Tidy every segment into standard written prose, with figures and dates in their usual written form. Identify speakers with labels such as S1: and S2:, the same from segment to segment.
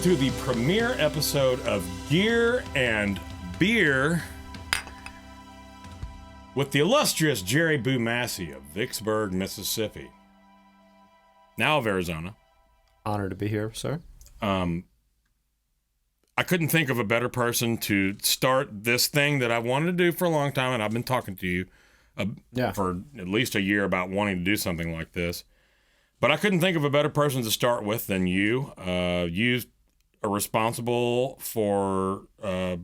S1: to the premiere episode of Gear and Beer with the illustrious Jerry Boo Massey of Vicksburg, Mississippi. Now of Arizona.
S2: Honored to be here, sir.
S1: I couldn't think of a better person to start this thing that I've wanted to do for a long time, and I've been talking to you for at least a year about wanting to do something like this. But I couldn't think of a better person to start with than you. You are responsible for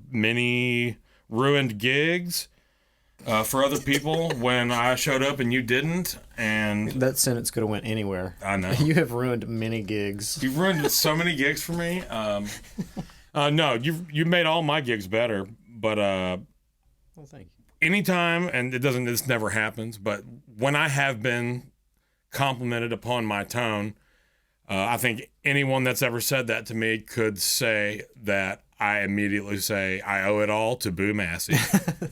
S1: many ruined gigs for other people when I showed up and you didn't. And
S2: that sentence could have went anywhere.
S1: I know.
S2: You have ruined many gigs.
S1: You've ruined so many gigs for me. No, you've made all my gigs better. But
S2: well, thank you.
S1: Anytime, and this never happens, but when I have been complimented upon my tone, I think anyone that's ever said that to me could say that I immediately say I owe it all to Boo Massey. Awesome.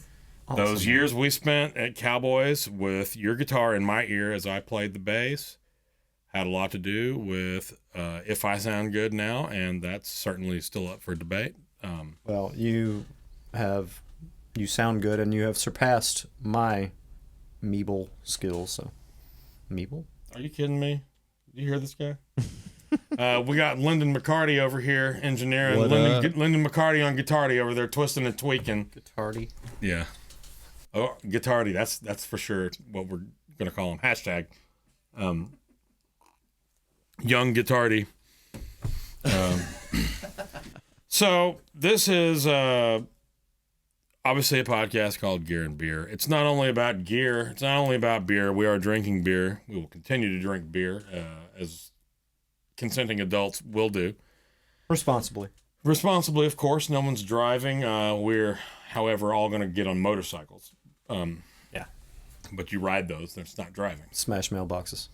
S1: Those years we spent at Cowboys with your guitar in my ear as I played the bass had a lot to do with if I sound good now, and that's certainly still up for debate.
S2: Well, you sound good, and you have surpassed my meeble skills. So, meeble?
S1: Are you kidding me? You hear this guy? We got Lindon McCarty over here, engineering. Lindon McCarty on guitarty over there, twisting and tweaking.
S2: Guitarty? Yeah.
S1: Oh, guitarty. That's for sure what we're gonna call him. Hashtag. Young guitarty. So this is obviously a podcast called Gear and Beer. It's not only about gear. It's not only about beer. We are drinking beer. We will continue to drink beer as consenting adults will do.
S2: Responsibly.
S1: Responsibly, of course. No one's driving. We're, however, all going to get on motorcycles.
S2: Yeah.
S1: But you ride those. That's not driving.
S2: Smash mailboxes.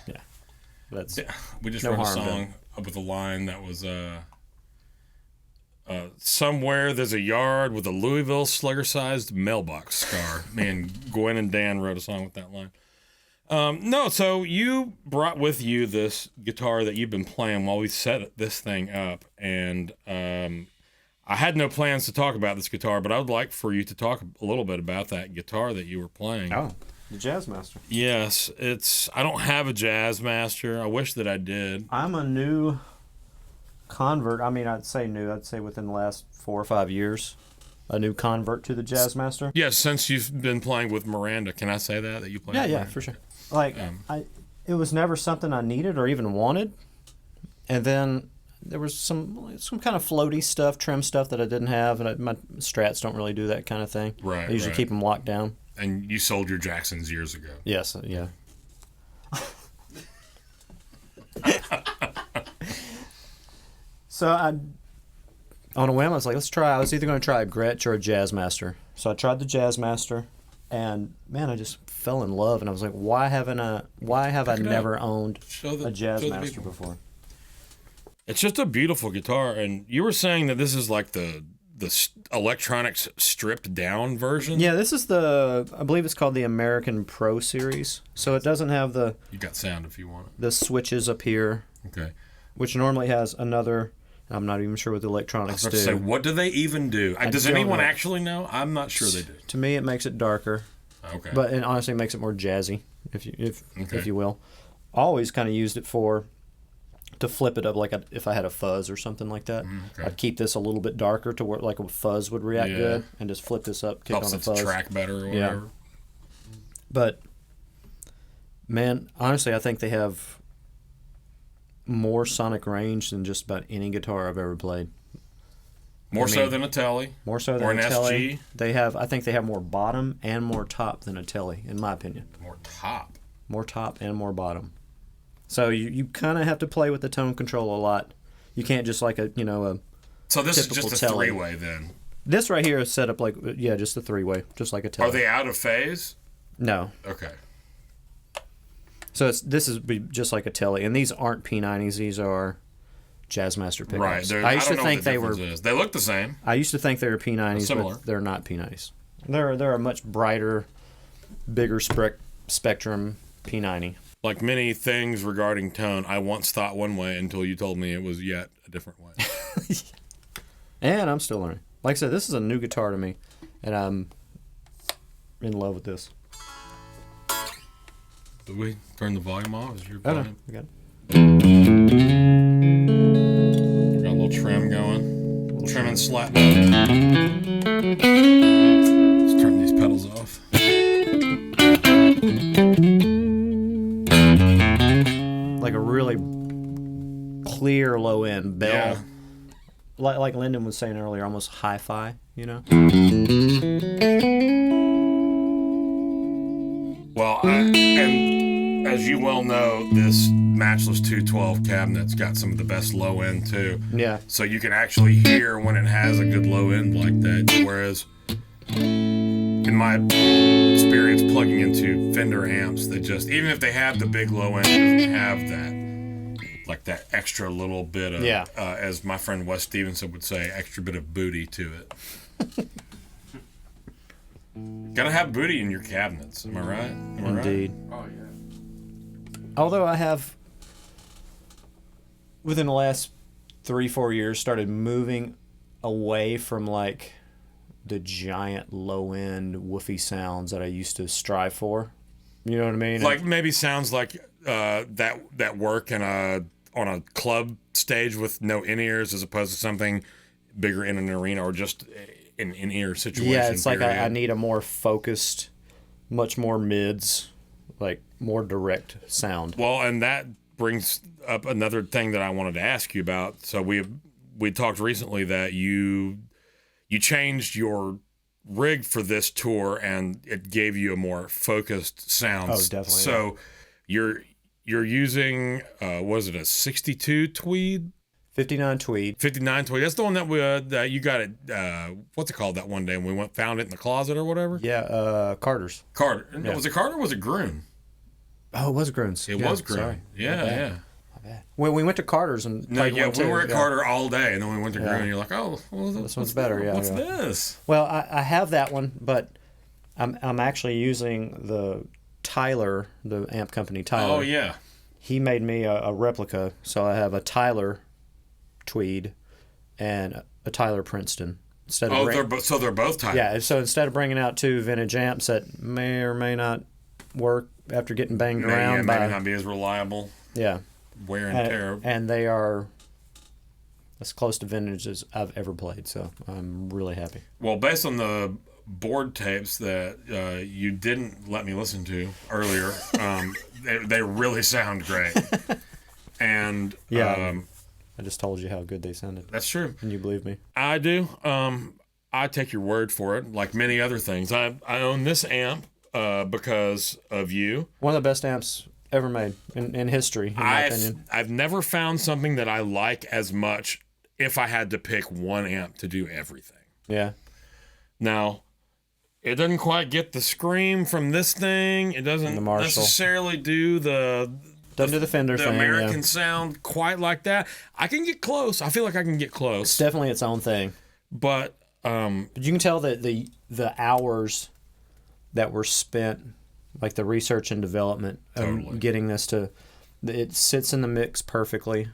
S2: Yeah.
S1: We just wrote a song with a line that was... somewhere there's a yard with a Louisville slugger-sized mailbox scar. Man, Gwen and Dan wrote a song with that line. No, so you brought with you this guitar that you've been playing while we set this thing up, and I had no plans to talk about this guitar, but I would like for you to talk a little bit about that guitar that you were playing.
S2: Oh, the Jazzmaster.
S1: Yes, I don't have a Jazzmaster. I wish that I did.
S2: I'm a new convert. I mean, I'd say within the last 4 or 5 years, a new convert to the Jazzmaster.
S1: Yes, since you've been playing with Miranda. Can I say that you play with
S2: Miranda?
S1: Yeah,
S2: for sure. Like, it was never something I needed or even wanted. And then there was some kind of floaty stuff, trim stuff that I didn't have, and my Strats don't really do that kind of thing.
S1: Right,
S2: I usually keep them locked down.
S1: And you sold your Jacksons years ago.
S2: Yes, yeah. So on a whim, I was like, I was either going to try a Gretsch or a Jazzmaster. So I tried the Jazzmaster, and man, I just fell in love. And I was like, why have I never owned a Jazzmaster before?
S1: It's just a beautiful guitar. And you were saying that this is like the electronics stripped down version?
S2: Yeah, this is I believe it's called the American Pro Series. So it doesn't have
S1: You got sound if you want it.
S2: The switches up here.
S1: Okay. Which
S2: normally has another... I'm not even sure what the electronics do.
S1: I was about to say, what do they even do? Does anyone actually know? I'm not sure they do.
S2: To me, it makes it darker.
S1: Okay.
S2: But it honestly makes it more jazzy, if you will. Always kind of used it to flip it up, like if I had a fuzz or something like that. Okay. I'd keep this a little bit darker to where like a fuzz would react good, and just flip this up, kick
S1: helps
S2: on the fuzz.
S1: Track better or whatever.
S2: Yeah. But man, honestly, I think they have more sonic range than just about any guitar I've ever played.
S1: More so than a Tele?
S2: More so than a Tele. I think they have more bottom and more top than a Tele, in my opinion.
S1: More top?
S2: More top and more bottom. So you kind of have to play with the tone control a lot. You can't just like a
S1: So this is just a
S2: Tele.
S1: three-way then?
S2: This right here is set up like, just a three-way, just like a Tele.
S1: Are they out of phase?
S2: No.
S1: Okay.
S2: So this is just like a Tele, and these aren't P90s. These are Jazzmaster pickups.
S1: Right.
S2: I used to think they were.
S1: They look the same.
S2: I used to think they were P90s,
S1: similar.
S2: but they're not P90s. They're a much brighter, bigger spectrum P90.
S1: Like many things regarding tone, I once thought one way until you told me it was yet a different way.
S2: And I'm still learning. Like I said, this is a new guitar to me, and I'm in love with this.
S1: Did we turn the volume off? Is your
S2: Oh, no,
S1: volume?
S2: we got it.
S1: Got a little trim going. A little trim and slap. Let's turn these pedals off.
S2: Like a really clear low end bell.
S1: Yeah.
S2: Like Lyndon was saying earlier, almost hi-fi, you know?
S1: Well, and as you well know, this Matchless 212 cabinet's got some of the best low end too.
S2: Yeah.
S1: So you can actually hear when it has a good low end like that. Whereas, in my experience, plugging into Fender amps, that just, even if they have the big low end, it doesn't have that. Like that extra little bit of, as my friend Wes Stevenson would say, extra bit of booty to it. Gotta have booty in your cabinets. Am I right? Am I
S2: Indeed.
S1: right?
S3: Oh, yeah.
S2: Although I have, within the last 3-4 years, started moving away from like the giant low end woofy sounds that I used to strive for. You know what I mean?
S1: Like maybe sounds like that work on a club stage with no in-ears as opposed to something bigger in an arena or just an in-ear situation.
S2: Yeah, it's like
S1: period.
S2: I need a more focused, much more mids, like more direct sound.
S1: Well, and that brings up another thing that I wanted to ask you about. So we talked recently that you changed your rig for this tour and it gave you a more focused sound.
S2: Oh, definitely.
S1: So you're using was it a 62 Tweed?
S2: 59 Tweed.
S1: 59 Tweed. That's the one that we that you got it. What's it called that one day when we found it in the closet or whatever?
S2: Yeah, Carter's.
S1: Carter. No,
S2: Yeah.
S1: was it Carter or was it Groon?
S2: Oh, it was Groon's.
S1: It
S2: Yeah,
S1: was Groon.
S2: sorry.
S1: Yeah,
S2: My bad.
S1: yeah.
S2: My bad. When we went to Carter's and
S1: No,
S2: played
S1: yeah,
S2: one
S1: we
S2: too,
S1: were at
S2: yeah.
S1: Carter all day, and then we went to
S2: Yeah.
S1: Groon, and you're like, oh, well,
S2: This one's better, yeah,
S1: What's
S2: yeah.
S1: this?
S2: Well, I have that one, but I'm actually using the Tyler, the amp company Tyler.
S1: Oh, yeah.
S2: He made me a replica, so I have a Tyler Tweed and a Tyler Princeton. Instead of
S1: They're both tight.
S2: yeah, so instead of bringing out two vintage amps that may or may not work after getting banged around
S1: maybe
S2: by
S1: not be as reliable.
S2: yeah,
S1: Wear and tear.
S2: and they are as close to vintage as I've ever played. So I'm really happy.
S1: Well, based on the board tapes that you didn't let me listen to earlier, they really sound great. And
S2: Yeah. I just told you how good they sounded,
S1: that's true.
S2: and you believe me.
S1: I do. I take your word for it. Like many other things, I own this amp because of you.
S2: One of the best amps ever made in history, in my opinion.
S1: I've never found something that I like as much if I had to pick one amp to do everything.
S2: Yeah.
S1: Now, it doesn't quite get the scream from this thing. It doesn't
S2: The Marshall.
S1: necessarily do the
S2: Doesn't do the Fender thing.
S1: American
S2: Yeah.
S1: sound quite like that. I can get close. I feel like I can get
S2: It's
S1: close.
S2: definitely its own thing.
S1: But
S2: But you can tell that the hours that were spent, like the research and development of
S1: Totally.
S2: getting this to, it sits in the mix perfectly.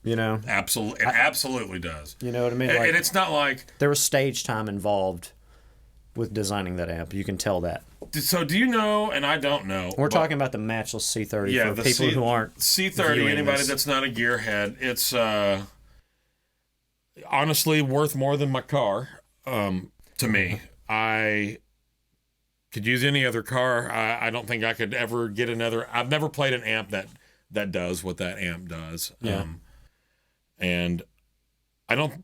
S2: You know,
S1: it absolutely does.
S2: you know what I mean.
S1: And
S2: Like,
S1: it's not like.
S2: there was stage time involved with designing that amp. You can tell that.
S1: So do you know? And I don't know.
S2: We're
S1: but-
S2: talking about the Matchless C30
S1: Yeah,
S2: for
S1: the
S2: people who aren't
S1: C30.
S2: viewing
S1: Anybody
S2: this.
S1: that's not a gearhead, it's honestly worth more than my car. To me, I could use any other car. I don't think I could ever get another. I've never played an amp that does what that amp does.
S2: Yeah.
S1: And I don't.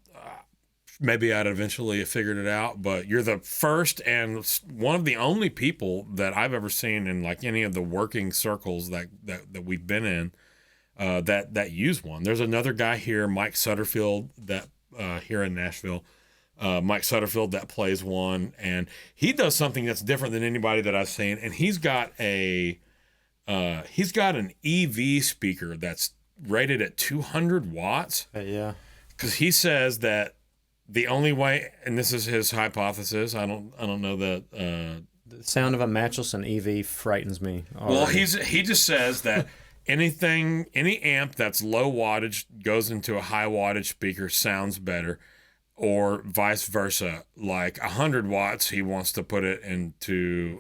S1: Maybe I'd eventually have figured it out, but you're the first and one of the only people that I've ever seen in like any of the working circles that we've been in that use one. There's another guy here, Mike Sutterfield, that here in Nashville. Mike Sutterfield that plays one, and he does something that's different than anybody that I've seen. And he's got an EV speaker that's rated at 200 watts.
S2: Yeah.
S1: Because he says that the only way, and this is his hypothesis, I don't know that
S2: The sound of a matchless and EV frightens me already.
S1: Well, he just says that any amp that's low wattage goes into a high wattage speaker sounds better, or vice versa. Like 100 watts, he wants to put it into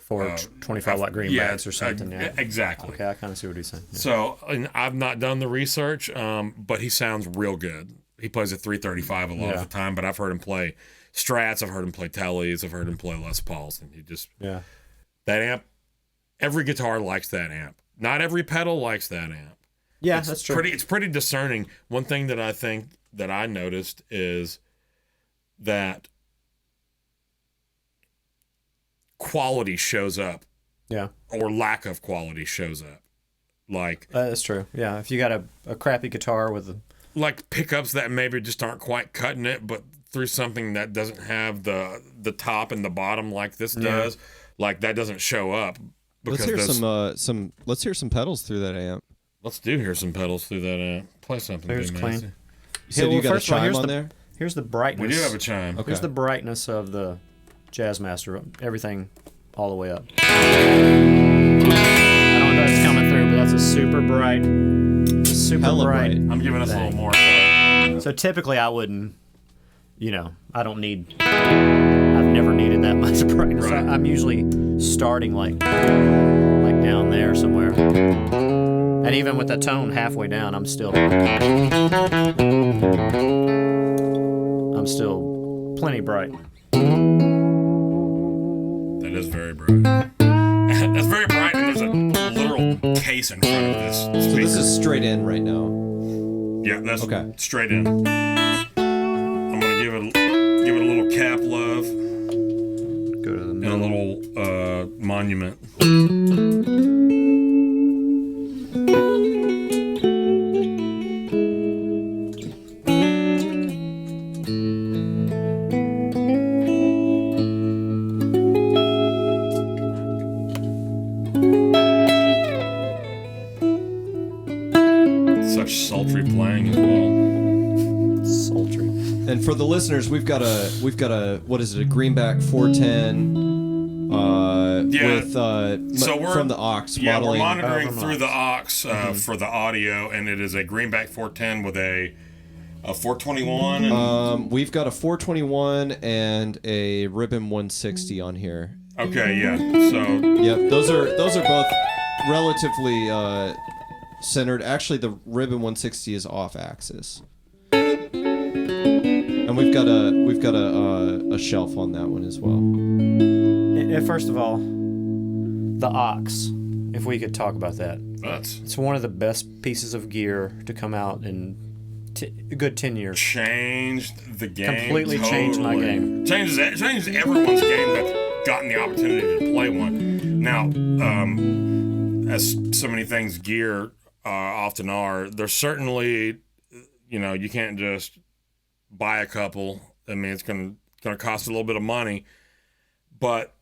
S2: 25 watt greenbacks or something. Yeah,
S1: exactly.
S2: Okay, I kind of see what he's saying. Yeah.
S1: So, and I've not done the research, but he sounds real good. He plays a 335 a lot of the time, but I've heard him play Strats, I've heard him play Tellys, I've heard him play Les Pauls, and that amp, every guitar likes that amp. Not every pedal likes that amp.
S2: Yeah, that's true.
S1: It's pretty discerning. One thing that I think that I noticed is that quality shows up.
S2: Yeah.
S1: Or lack of quality shows up. Like
S2: that's true. Yeah, if you got a crappy guitar with
S1: like pickups that maybe just aren't quite cutting it, but through something that doesn't have the top and the bottom like this does, like that doesn't show up.
S3: Let's hear let's hear some pedals through that amp.
S1: Let's hear some pedals through that amp. Play something.
S2: Here's
S1: good,
S2: clean.
S1: Massey.
S3: You said you got a chime on there?
S2: Here's the brightness.
S1: We do have a chime.
S2: Okay. Here's the brightness of the Jazzmaster. Everything all the way up. I don't know if it's coming through, but that's a super bright. Super bright.
S1: I'm giving us a little more.
S2: So typically I wouldn't, I don't need. I've never needed that much brightness.
S1: Right.
S2: I'm usually starting like down there somewhere. And even with the tone halfway down, I'm still plenty bright.
S1: That is very bright. That's very bright, and there's a literal case in front of this speaker.
S3: So this is straight in right now.
S1: Yeah, that's
S3: okay.
S1: Straight in. I'm gonna give it a little cap love.
S2: Go to the
S1: and a little monument. Such sultry playing as well.
S2: Sultry.
S3: And for the listeners, we've got a what is it, a Greenback 410 with
S1: so we're
S3: from the aux
S1: we're
S3: modeling.
S1: monitoring through the aux for the audio, and it is a Greenback 410 with a 421 and
S3: we've got a 421 and a Ribbon 160 on here.
S1: Okay, yeah. So
S3: yep, those are both relatively centered. Actually, the Ribbon 160 is off axis. And we've got a shelf on that one as well.
S2: First of all, the aux, if we could talk about that. It's one of the best pieces of gear to come out in a good 10 years. Changed
S1: the game.
S2: Completely changed my game.
S1: Changes everyone's game that's gotten the opportunity to play one. Now, as so many things gear often are, there's certainly, you can't just buy a couple. I mean, it's going to cost a little bit of money, but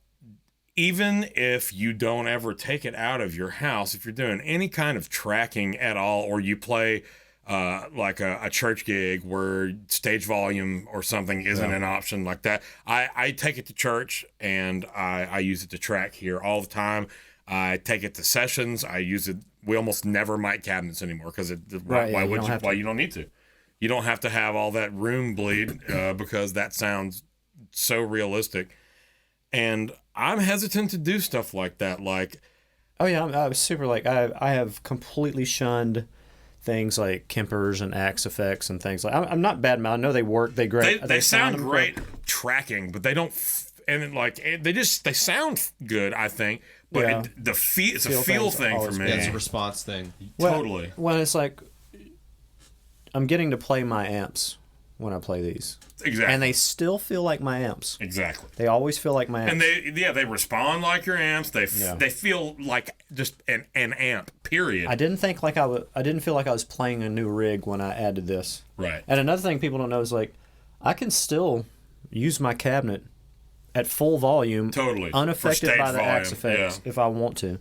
S1: even if you don't ever take it out of your house, if you're doing any kind of tracking at all, or you play like a church gig where stage volume or something isn't an option like that, I take it to church and I use it to track here all the time. I take it to sessions. I use it. We almost never mic cabinets anymore because why you don't need to. You don't have to have all that room bleed because that sounds so realistic. And I'm hesitant to do stuff like that. Like,
S2: oh yeah, I was super I have completely shunned things like Kempers and Axe effects and things like. I'm not bad. I know they work. They great.
S1: They sound great tracking, but they don't. They sound good. I think, but it's a feel thing for me.
S3: Yeah, it's a response thing.
S1: Totally.
S2: Well, it's like I'm getting to play my amps when I play these.
S1: Exactly.
S2: And they still feel like my amps.
S1: Exactly.
S2: They always feel like my amps.
S1: And they respond like your amps. They feel like just an amp. Period.
S2: I didn't feel like I was playing a new rig when I added this.
S1: Right.
S2: And another thing people don't know is I can still use my cabinet at full volume,
S1: totally
S2: unaffected by the Axe effects if I want to.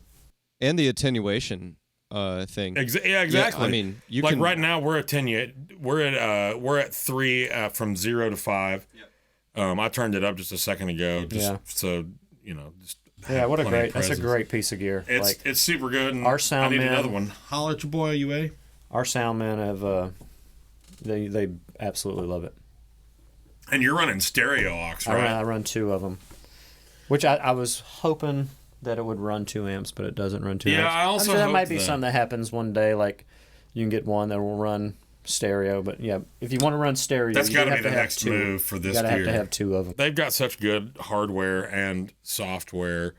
S3: And the attenuation thing.
S1: Exactly.
S3: Yeah, I mean, you can
S1: right now we're at 10. We're at 3 from 0 to 5. Yep. I turned it up just a second ago, so
S2: Yeah, what a
S1: plenty of
S2: great, that's a
S1: presence.
S2: great piece of gear.
S1: It's super good. And
S2: our sound
S1: I need
S2: man-
S1: another one. Holler at your boy, UA.
S2: Our sound men have, they absolutely love it.
S1: And you're running stereo aux, right?
S2: I run 2 of them, which I was hoping that it would run 2 amps, but it doesn't run 2
S1: Yeah,
S2: amps.
S1: I also
S2: I'm sure that
S1: hope
S2: might be
S1: that-
S2: something that happens one day. Like you can get one that will run stereo, but yeah, if you want to run stereo,
S1: That's
S2: you
S1: got to
S2: have
S1: be the
S2: to have
S1: next
S2: 2.
S1: move for this
S2: You gotta
S1: gear.
S2: have to have 2 of them.
S1: They've got such good hardware and software.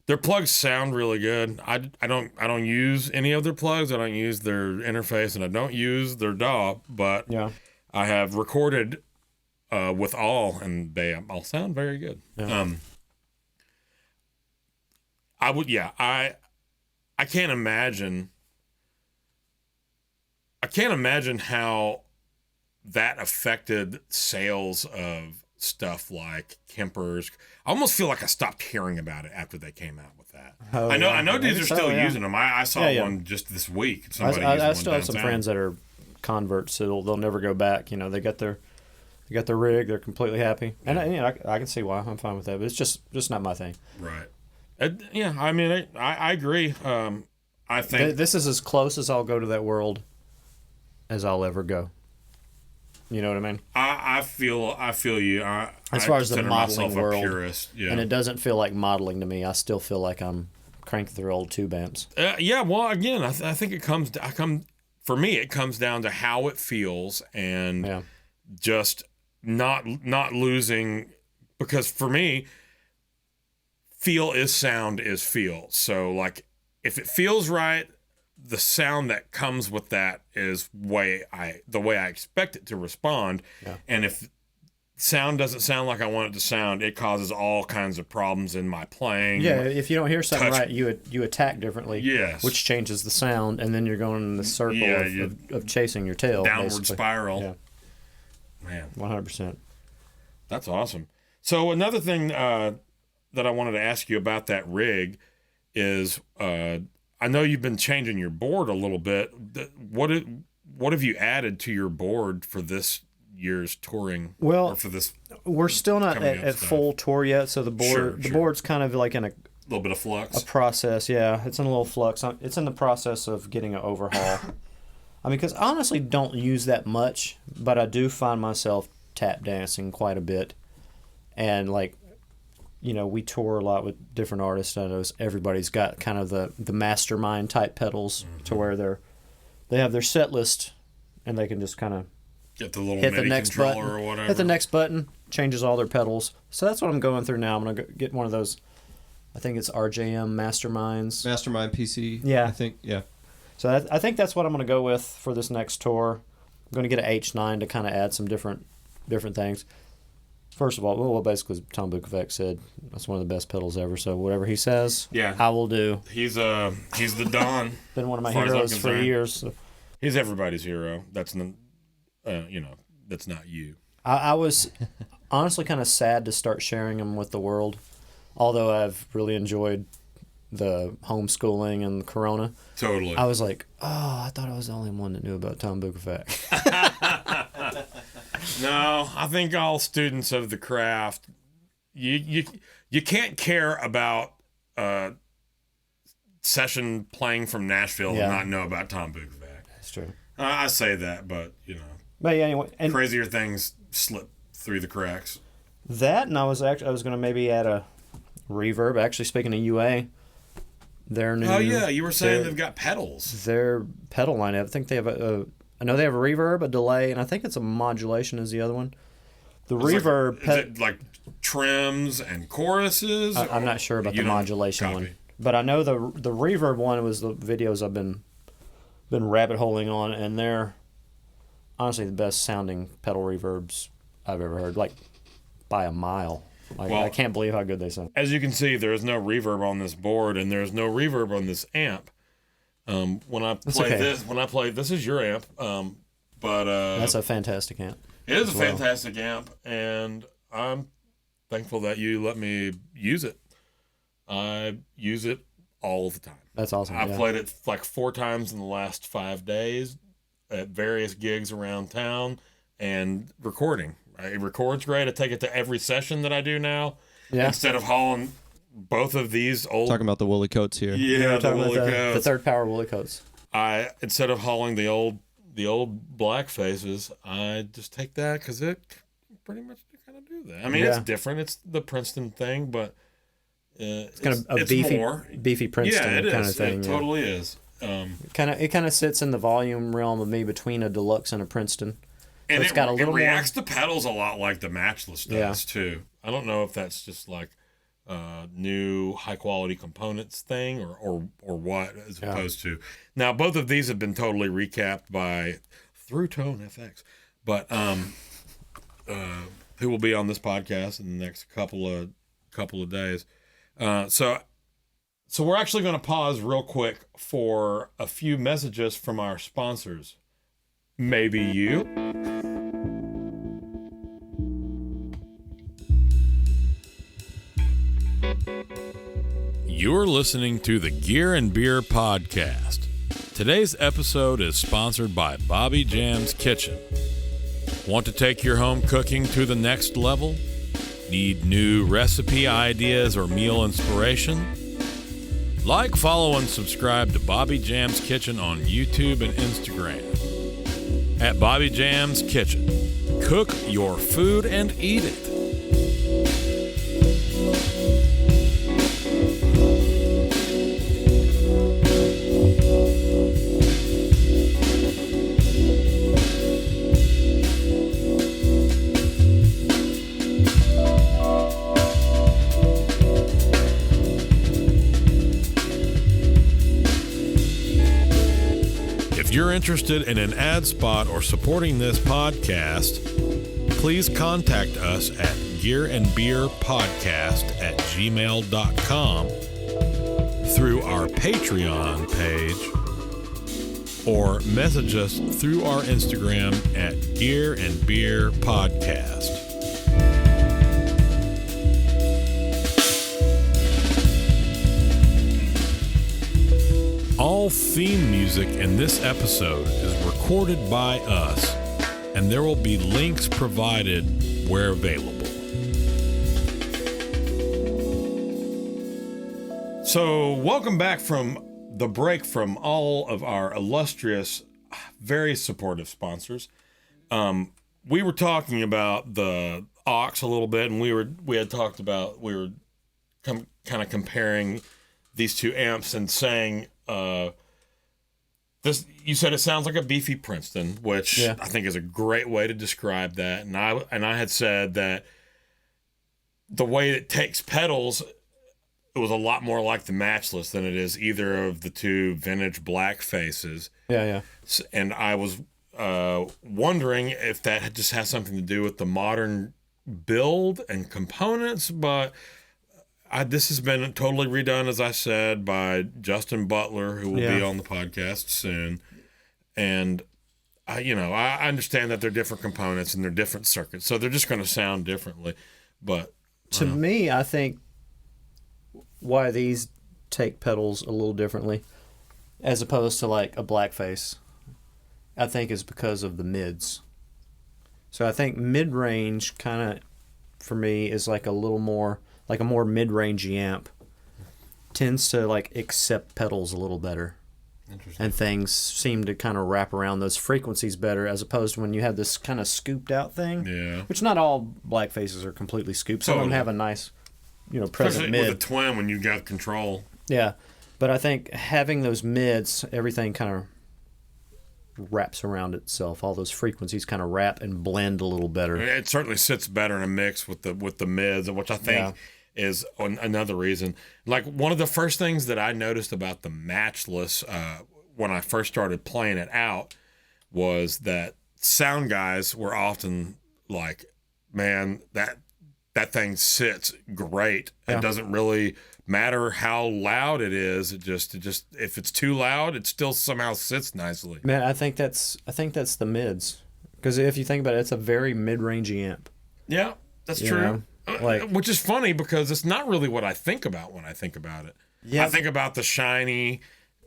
S1: Their plugs sound really good. I don't use any of their plugs. I don't use their interface, and I don't use their DAW. But
S2: Yeah.
S1: I have recorded with all, and they all sound very good.
S2: Yeah.
S1: I would, yeah. I can't imagine. I can't imagine how that affected sales of stuff like Kempers. I almost feel like I stopped hearing about it after they came out with that.
S2: Oh,
S1: I know
S2: yeah.
S1: dudes
S2: Maybe
S1: are
S2: so,
S1: still
S2: yeah.
S1: using them. I saw
S2: Yeah.
S1: one just this week.
S2: I
S1: Somebody using one
S2: still have some
S1: downtown.
S2: friends that are converts, so they'll never go back. You know, they got their rig. They're completely happy, and I can see why. I'm fine with that, but it's just not my thing.
S1: Right. Yeah, I mean, I agree. I think
S2: This is as close as I'll go to that world as I'll ever go. You know what I mean?
S1: I feel you.
S2: As far as the
S1: consider
S2: modeling
S1: myself
S2: world,
S1: a purist. Yeah.
S2: And it doesn't feel like modeling to me. I still feel like I'm cranking through old tube amps.
S1: Yeah, well, again, I think it comes. For me, it comes down to how it feels and
S2: Yeah.
S1: just not losing. Because for me, feel is sound is feel. So like, if it feels right, the sound that comes with that is the way I expect it to respond.
S2: Yeah.
S1: And if sound doesn't sound like I want it to sound, it causes all kinds of problems in my playing.
S2: Yeah, if you don't hear something
S1: touch-
S2: right, you attack differently.
S1: Yes.
S2: Which changes the sound, and then you're going in the circle
S1: Yeah,
S2: of chasing your tail.
S1: Downward
S2: basically.
S1: spiral.
S2: Yeah.
S1: Man,
S2: 100%.
S1: that's awesome. So another thing that I wanted to ask you about that rig is I know you've been changing your board a little bit. What have you added to your board for this year's touring?
S2: Well,
S1: or for this
S2: we're still not
S1: coming up
S2: at
S1: stuff.
S2: full tour yet, so the
S1: Sure.
S2: board's kind of like in a
S1: little bit of flux?
S2: process. Yeah, it's in a little flux. It's in the process of getting an overhaul. I mean, because I honestly don't use that much, but I do find myself tap dancing quite a bit, and like, you know, we tour a lot with different artists. I know everybody's got kind of the mastermind type pedals to where they have their set list, and they can just kind of
S1: Get the little
S2: hit the
S1: MIDI
S2: next
S1: controller
S2: button.
S1: or whatever.
S2: Hit the next button, changes all their pedals. So that's what I'm going through now. I'm gonna get one of those. I think it's RJM Masterminds.
S3: Mastermind PC.
S2: Yeah.
S3: I think. Yeah.
S2: So I think that's what I'm going to go with for this next tour. I'm going to get an H9 to kind of add some different things. First of all, well, basically, Tom Bukovac said that's one of the best pedals ever. So whatever he says,
S1: Yeah.
S2: I will do.
S1: He's the Don.
S2: Been one of my
S1: As far as I'm
S2: heroes for
S1: concerned.
S2: years. So.
S1: He's everybody's hero. That's that's not you.
S2: I was honestly kind of sad to start sharing them with the world, although I've really enjoyed the homeschooling and the Corona.
S1: Totally.
S2: I was like, oh, I thought I was the only one that knew about Tom Bukovac.
S1: No, I think all students of the craft, you can't care about session playing from Nashville
S2: Yeah.
S1: and not know about Tom Bukovac.
S2: That's true.
S1: I say that, but
S2: But yeah, anyway, and
S1: crazier things slip through the cracks.
S2: that, and I was going to maybe add a reverb. Actually, speaking of UA, their new.
S1: Oh yeah, you were saying
S2: their-
S1: they've got pedals.
S2: their pedal lineup. I think they have I know they have a reverb, a delay, and I think it's a modulation is the other one. The reverb.
S1: Is it like trims and choruses?
S2: I'm not sure about
S1: You
S2: the
S1: don't
S2: modulation
S1: copy?
S2: one, but I know the reverb one was the videos I've been rabbit holing on, and they're honestly the best sounding pedal reverbs I've ever heard, like by a mile. Like,
S1: Well-
S2: I can't believe how good they sound.
S1: As you can see, there is no reverb on this board, and there's no reverb on this amp. When I play
S2: okay.
S1: this is your amp. But
S2: That's a fantastic amp.
S1: it is a
S2: as well.
S1: fantastic amp, and I'm thankful that you let me use it. I use it all the time.
S2: That's awesome.
S1: I
S2: yeah.
S1: played it like 4 times in the last 5 days at various gigs around town and recording. It records great. I take it to every session that I do now.
S2: Yeah.
S1: Instead of hauling both of these old.
S3: Talking about the woolly coats here.
S1: Yeah,
S2: We're
S1: the
S2: talking
S1: woolly
S2: about
S1: coats.
S2: the third power woolly coats.
S1: I instead of hauling the old black faces, I just take that because it pretty much kind of do that. I mean, it's different. It's the Princeton thing, but
S2: It's kind of a
S1: it's
S2: beefy Princeton
S1: yeah, it
S2: kind
S1: is.
S2: of thing.
S1: It totally is.
S2: It kind of sits in the volume realm of me between a deluxe and a Princeton.
S1: And
S2: it's got a little
S1: it reacts
S2: more...
S1: to pedals a lot like the Matchless does too. I don't know if that's just like new high quality components thing or what, as opposed to now both of these have been totally recapped by Through Tone FX, but who will be on this podcast in the next couple of days. So we're actually going to pause real quick for a few messages from our sponsors. Maybe you. You're listening to the Gear and Beer Podcast. Today's episode is sponsored by Bobby Jam's Kitchen. Want to take your home cooking to the next level? Need new recipe ideas or meal inspiration? Like, follow, and subscribe to Bobby Jam's Kitchen on YouTube and Instagram. At Bobby Jam's Kitchen, cook your food and eat it. If you're interested in an ad spot or supporting this podcast, please contact us at gearandbeerpodcast@gmail.com through our Patreon page or message us through our Instagram at Gear and Beer Podcast. All theme music in this episode is recorded by us, and there will be links provided where available. So, welcome back from the break from all of our illustrious, very supportive sponsors. We were talking about the aux a little bit, and we were kind of comparing these two amps and saying, this, you said it sounds like a beefy Princeton, which I think is a great way to describe that. And I had said that the way it takes pedals, it was a lot more like the Matchless than it is either of the two vintage black faces.
S2: Yeah.
S1: And I was wondering if that just has something to do with the modern build and components, but this has been totally redone, as I said, by Justin Butler, who will be on the podcast soon. And I understand that they're different components and they're different circuits, so they're just going to sound differently. But
S2: to me, I think why these take pedals a little differently, as opposed to like a blackface, I think is because of the mids. So I think mid-range kind of, for me, is like a little more, like a more mid-range amp tends to like accept pedals a little better.
S1: interesting.
S2: And things seem to kind of wrap around those frequencies better, as opposed to when you have this kind of scooped out thing.
S1: Yeah.
S2: Which not all black faces are completely scooped. Some of them have a nice, present
S1: Especially
S2: mid.
S1: with a twin when you got control.
S2: Yeah. But I think having those mids, everything kind of wraps around itself. All those frequencies kind of wrap and blend a little better.
S1: It certainly sits better in a mix with the mids, which I think is another reason. Like one of the first things that I noticed about the Matchless when I first started playing it out was that sound guys were often like, man, that thing sits great. It doesn't really matter how loud it is. It just if it's too loud, it still somehow sits nicely.
S2: Man, I think that's the mids, because if you think about it, it's a very mid-rangey amp.
S1: Yeah, that's true. Which is funny because it's not really what I think about when I think about it. Yeah, I think about the shiny.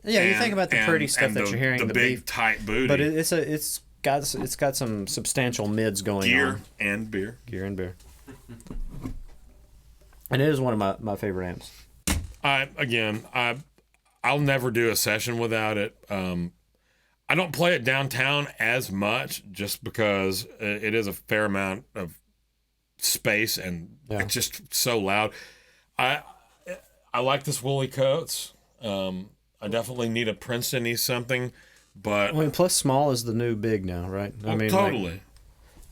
S2: Yeah, you think about the pretty stuff that you're hearing,
S1: the big tight booty.
S2: But it's got some substantial mids going on.
S1: Gear and beer.
S2: Gear and beer. And it is one of my favorite amps.
S1: I'll never do a session without it. I don't play it downtown as much just because it is a fair amount of space and it's just so loud. I like this Woolly Coates. I definitely need a Princeton-y something, but...
S2: I mean, plus small is the new big now, right?
S1: Well, totally.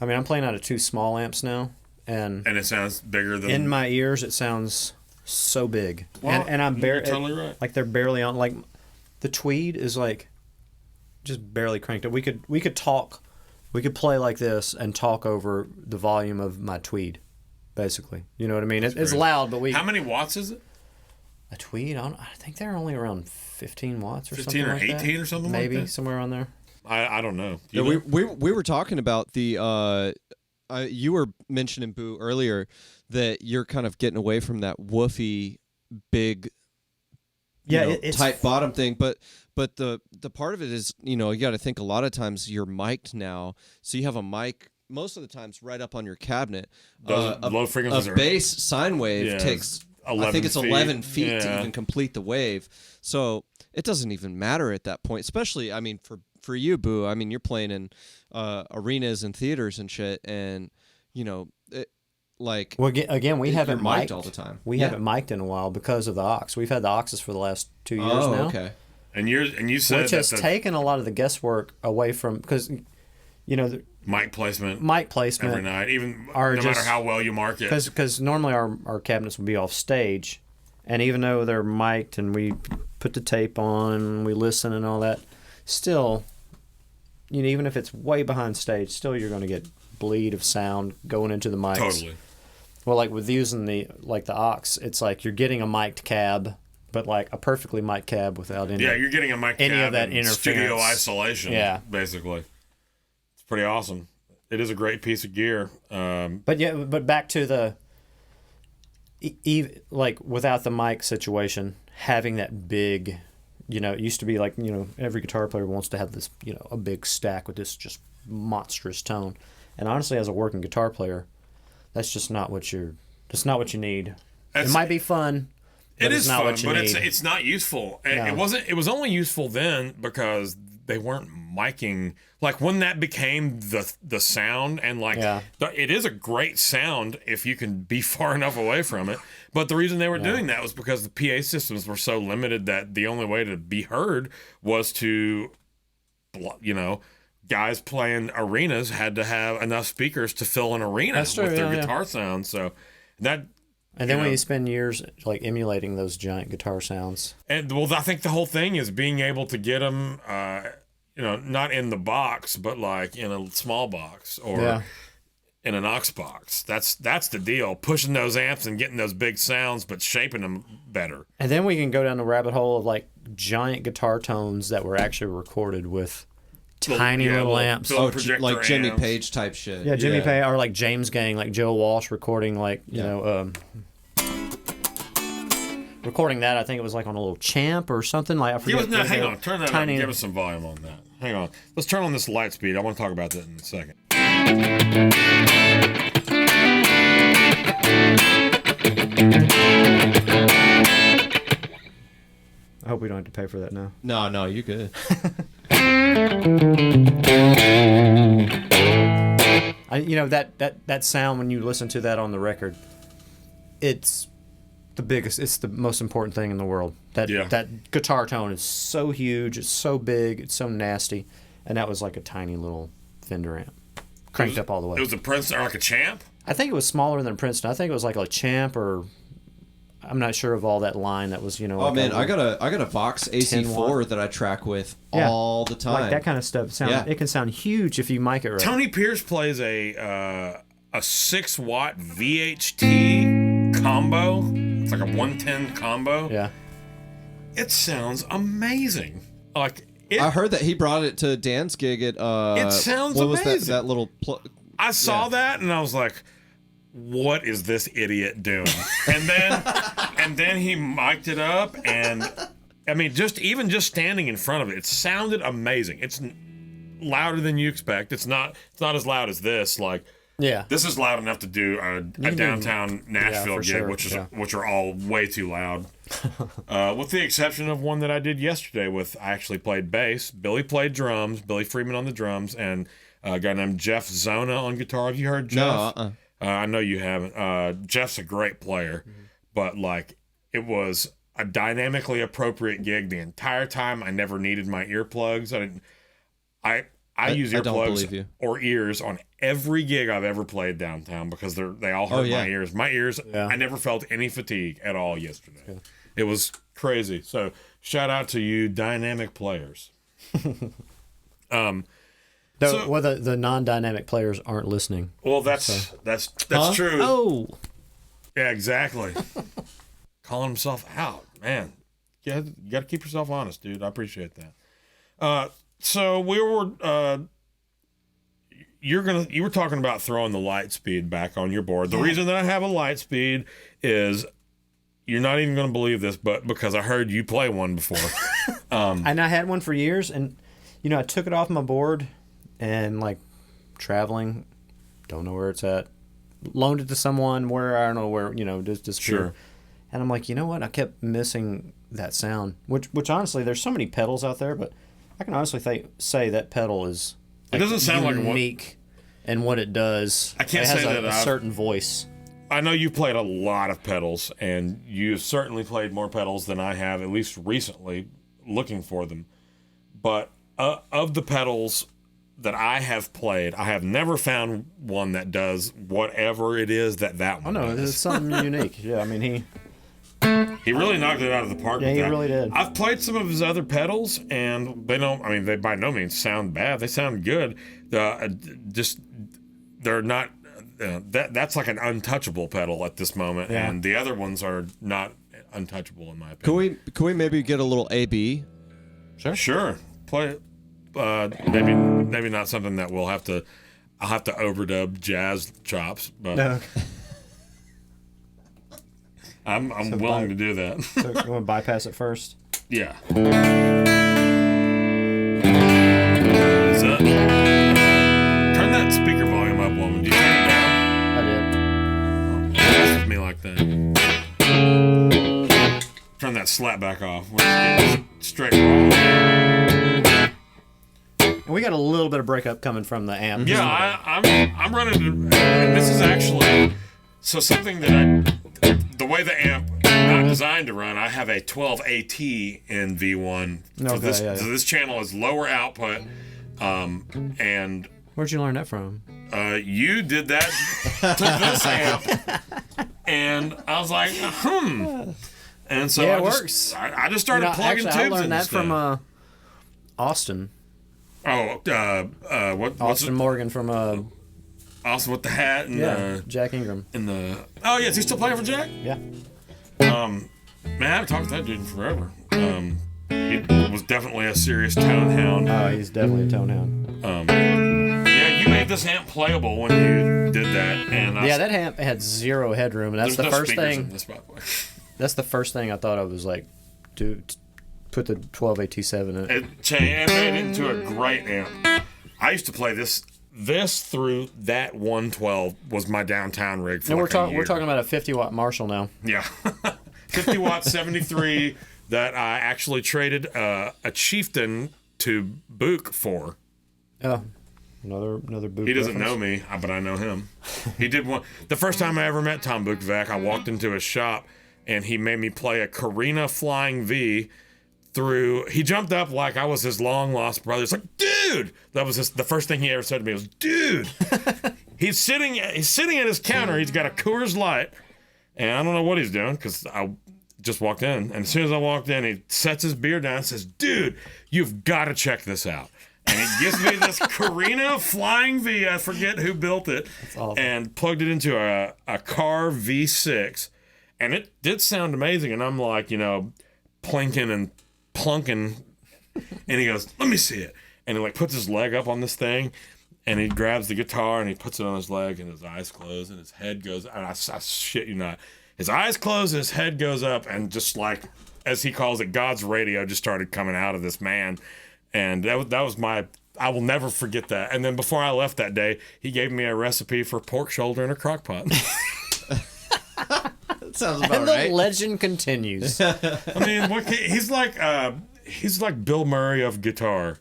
S2: I'm playing out of 2 small amps now, and
S1: it sounds bigger than...
S2: In my ears, it sounds so big.
S1: Well,
S2: and I'm
S1: you're totally right.
S2: Like, they're barely on... Like, the Tweed is, like, just barely cranked up. We could talk... We could play like this and talk over the volume of my Tweed, basically. You know what I mean? It's loud, but we...
S1: How many watts is it?
S2: A Tweed? I think they're only around 15 watts or
S1: 15
S2: something
S1: or
S2: like
S1: 18
S2: that.
S1: or something
S2: Maybe,
S1: like that?
S2: somewhere around there.
S1: I don't know.
S3: Yeah, we were talking about the you were mentioning, Boo, earlier that you're kind of getting away from that woofy big
S2: it's
S3: tight bottom thing, but the part of it is, you got to think a lot of times you're mic'd now, so you have a mic most of the times right up on your cabinet.
S1: Low frequencies
S3: a bass sine wave takes
S1: 11
S3: I think it's
S1: feet.
S3: 11 feet to even complete the wave. So it doesn't even matter at that point, especially, I mean, for you, Boo, I mean, you're playing in arenas and theaters and shit, and,
S2: Well, again, we haven't mic'd
S3: all the time.
S2: We haven't mic'd in a while because of the aux. We've had the auxes for the last 2 years now.
S3: Oh, okay.
S1: And you said
S2: which has taken a lot of the guesswork away from, because,
S1: mic placement
S2: every
S1: night, even no matter how well you mark it.
S2: Because normally our cabinets would be off stage, and even though they're mic'd and we put the tape on and we listen and all that, still, even if it's way behind stage, still you're going to get bleed of sound going into the mics.
S1: Totally.
S2: Well, like with using the aux, it's like you're getting a mic'd cab, but like a perfectly mic'd cab without any.
S1: Yeah, you're getting a mic
S2: any
S1: cab
S2: of that
S1: and
S2: interference.
S1: studio isolation.
S2: Yeah,
S1: basically, it's pretty awesome. It is a great piece of gear.
S2: But back to the like without the mic situation, having that big, it used to be like every guitar player wants to have this a big stack with this just monstrous tone, and honestly, as a working guitar player, that's just not what you need. It might be fun.
S1: It is
S2: not
S1: fun,
S2: what you
S1: but
S2: need.
S1: it's not useful.
S2: No.
S1: It was only useful then because they weren't miking. Like when that became the sound, and it is a great sound if you can be far enough away from it. But the reason they were doing that was because the PA systems were so limited that the only way to be heard was to, guys playing arenas had to have enough speakers to fill an arena with their guitar sound. So that.
S2: And then when you spend years like emulating those giant guitar sounds,
S1: and I think the whole thing is being able to get them, not in the box, but like in a small box or in an aux box. That's the deal. Pushing those amps and getting those big sounds, but shaping them better.
S2: And then we can go down the rabbit hole of like giant guitar tones that were actually recorded with tiny little amps.
S3: Like Jimmy
S1: amps.
S3: Page type shit.
S2: Yeah, Jimmy Page, or like James Gang, like Joe Walsh recording recording that. I think it was like on a little Champ or something. Like I forget.
S1: Hang on, turn that up and give us some volume on that. Hang on, let's turn on this light speed. I want to talk about that in a second.
S2: I hope we don't have to pay for that now.
S3: No, you good.
S2: That sound when you listen to that on the record, it's the most important thing in the world. That guitar tone is so huge, it's so big, it's so nasty, and that was like a tiny little Fender amp, cranked up all the way.
S1: It was a Princeton, or like a Champ?
S2: I think it was smaller than Princeton. I think it was like a Champ, or I'm not sure of all that line that was,
S3: Oh man, I got a Vox AC4 that I track with all the time.
S2: Like that kind of stuff. It can sound huge if you mic it right.
S1: Tony Pierce plays a 6-watt VHT combo. It's like a 110 combo.
S2: Yeah.
S1: It sounds amazing. Like
S3: I heard that he brought it to Dan's gig at
S1: it sounds
S3: what
S1: amazing.
S3: was that little
S1: I saw that and I was like, what is this idiot doing? And then he mic'd it up, and I mean, just standing in front of it, it sounded amazing. It's louder than you expect. It's not as loud as this, like,
S2: Yeah.
S1: This is loud enough to do a downtown Nashville
S2: for
S1: gig,
S2: sure,
S1: which are all way too loud. With the exception of one that I did yesterday I actually played bass. Billy played drums, Billy Freeman on the drums, and a guy named Jeff Zona on guitar. Have you heard Jeff?
S3: No,
S1: I know you haven't. Jeff's a great player, but like it was a dynamically appropriate gig the entire time. I never needed my earplugs. I use
S3: I don't believe
S1: earplugs
S3: you.
S1: or ears on every gig I've ever played downtown because they all hurt my ears. My ears, I never felt any fatigue at all yesterday. Yeah. It was crazy. So shout out to you dynamic players.
S2: The non-dynamic players aren't listening.
S1: Well, that's true.
S2: Oh,
S1: yeah, exactly. Calling himself out, man. You got to keep yourself honest, dude. I appreciate that. So we were. You were talking about throwing the light speed back on your board. The reason that I have a light speed is you're not even going to believe this, but because I heard you play one before.
S2: And I had one for years, and I took it off my board, and like traveling, don't know where it's at. Loaned it to someone where I don't know where, just disappeared.
S1: Sure.
S2: And I'm like, you know what? I kept missing that sound. Which honestly, there's so many pedals out there, but I can honestly say that pedal is.
S1: It doesn't sound
S2: unique in what it does.
S1: I can't
S2: it has
S1: say
S2: a
S1: that
S2: certain voice.
S1: I know you played a lot of pedals, and you've certainly played more pedals than I have, at least recently, looking for them. But of the pedals that I have played, I have never found one that does whatever it is that one
S2: no,
S1: does.
S2: it's something unique. Yeah, I mean,
S1: he really knocked it out of the park.
S2: Yeah,
S1: with
S2: he
S1: that.
S2: really did.
S1: I've played some of his other pedals, and they by no means sound bad. They sound good. They're not. That's like an untouchable pedal at this moment, and the other ones are not untouchable in my opinion.
S3: Can we maybe get a little AB?
S1: Sure. Play it. Maybe not something that I'll have to overdub jazz chops, but
S2: no.
S1: I'm willing to do that.
S2: So you want to bypass it first?
S1: Yeah. So, turn that speaker volume up, woman. Do you turn it down?
S2: I did.
S1: Mess with me like that. Turn that slap back off. Straight wrong.
S2: And we got a little bit of breakup coming from the amp.
S1: Yeah, I'm running. And this is actually something that the way the amp not designed to run. I have a 12 AT in V1. So this channel is lower output. And
S2: where'd you learn that from?
S1: You did that to this amp, and I was like, And so
S2: it works.
S1: I just started plugging tubes in.
S2: I learned that from Austin.
S1: Oh, what's
S2: Austin Morgan from
S1: Austin with the hat and
S2: Jack Ingram.
S1: Oh yeah, is he still playing for Jack?
S2: Yeah.
S1: Man, I haven't talked to that dude in forever. He was definitely a serious tone hound.
S2: Oh, he's definitely a tone hound.
S1: Yeah, you made this amp playable when you did that, and
S2: that amp had zero headroom, and that's the first thing.
S1: In this, by the way.
S2: That's the first thing I thought of was like, dude, put the 12AT7 in it.
S1: It made it into a great amp. I used to play this through that 112 was my downtown rig for
S2: we're
S1: a year.
S2: We're talking about a 50-watt Marshall now.
S1: Yeah. 50 watt 73 that I actually traded a Chieftain to Book for.
S2: Oh, another Book.
S1: He doesn't know me, but I know him. He did one. The first time I ever met Tom Bookvac, I walked into his shop and he made me play a Carina Flying V through. He jumped up like I was his long lost brother. It's like, dude, that was the first thing he ever said to me was, dude. He's sitting at his counter. He's got a Coors Light, and I don't know what he's doing because I just walked in. And as soon as I walked in, he sets his beer down and says, dude, you've got to check this out. And he gives me this Carina Flying V. I forget who built it.
S2: That's awesome. And
S1: plugged it into a Car V6. And it did sound amazing. And I'm like, plinking and plunking. And he goes, let me see it. And he puts his leg up on this thing. And he grabs the guitar and he puts it on his leg. And his eyes close and his head goes. And I shit you not. His eyes close and his head goes up. And just as he calls it, God's radio just started coming out of this man. And that was my I will never forget that. And then before I left that day, he gave me a recipe for pork shoulder in a crock pot.
S3: That sounds
S2: And
S3: about
S2: the
S3: right.
S2: legend continues.
S1: I mean, he's like Bill Murray of guitar.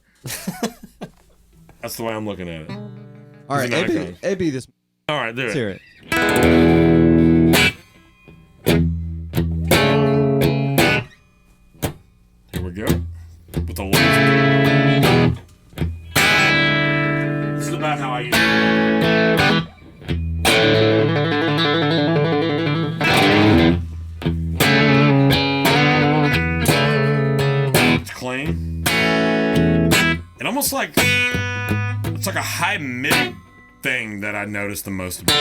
S1: That's the way I'm looking at it.
S3: All right,
S1: He's an icon.
S3: AB, this.
S1: All right, do
S3: Let's
S1: it.
S3: hear it.
S1: Here we go. With the left. This is about how I use it. It's clean. And almost like it's like a high mid thing that I noticed the most about.